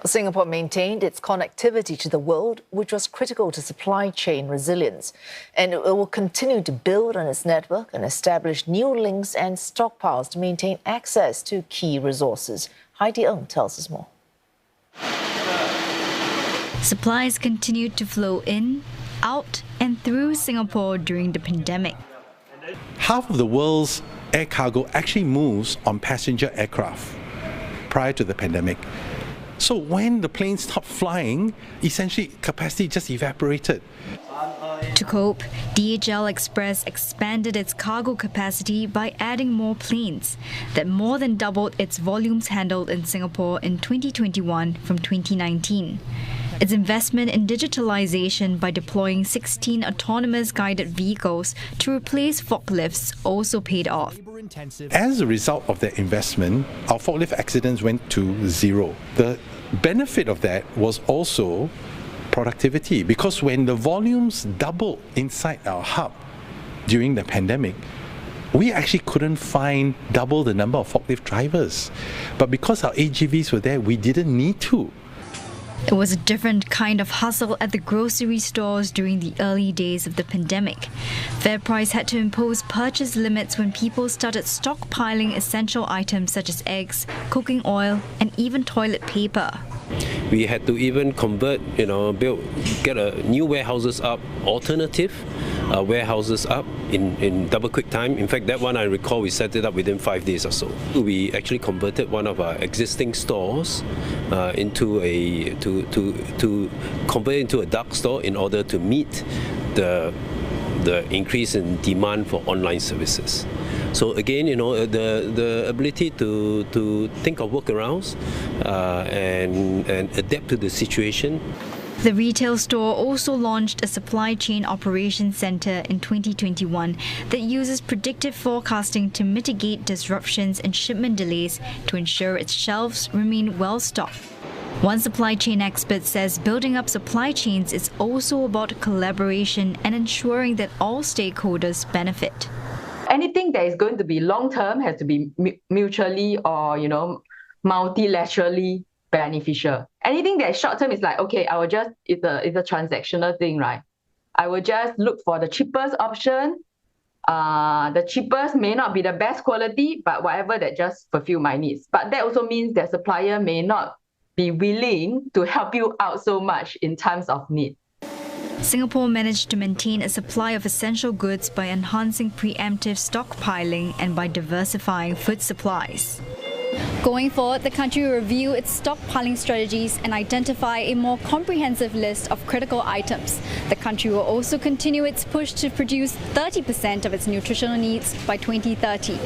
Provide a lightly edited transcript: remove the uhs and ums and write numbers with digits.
Singapore maintained its connectivity to the world, which was critical to supply chain resilience. And it will continue to build on its network and establish new links and stockpiles to maintain access to key resources. Heidi Ng tells us more. Supplies continued to flow in, out and through Singapore during the pandemic. Half of the world's air cargo actually moves on passenger aircraft prior to the pandemic. So when the planes stopped flying, essentially capacity just evaporated. To cope, DHL Express expanded its cargo capacity by adding more planes that more than doubled its volumes handled in Singapore in 2021 from 2019. Its investment in digitalization by deploying 16 autonomous guided vehicles to replace forklifts also paid off. As a result of that investment, our forklift accidents went to zero. The benefit of that was also productivity, because when the volumes doubled inside our hub during the pandemic, we actually couldn't find double the number of forklift drivers. But because our AGVs were there, we didn't need to. It was a different kind of hustle at the grocery stores during the early days of the pandemic. FairPrice had to impose purchase limits when people started stockpiling essential items such as eggs, cooking oil, and even toilet paper. We had to even convert, get a new warehouses up, alternative warehouses up in double quick time. In fact, that one I recall we set it up within 5 days or so. We actually converted one of our existing stores into a dark store in order to meet the increase in demand for online services. So again, the ability to think of workarounds and adapt to the situation. The retail store also launched a supply chain operations center in 2021 that uses predictive forecasting to mitigate disruptions and shipment delays to ensure its shelves remain well stocked. One supply chain expert says building up supply chains is also about collaboration and ensuring that all stakeholders benefit. Anything that is going to be long-term has to be mutually or, multilaterally beneficial. Anything that is short-term is like, okay, it's a transactional thing, right? I will just look for the cheapest option. The cheapest may not be the best quality, but whatever that just fulfill my needs. But that also means that supplier may not be willing to help you out so much in times of need. Singapore managed to maintain a supply of essential goods by enhancing preemptive stockpiling and by diversifying food supplies. Going forward, the country will review its stockpiling strategies and identify a more comprehensive list of critical items. The country will also continue its push to produce 30% of its nutritional needs by 2030.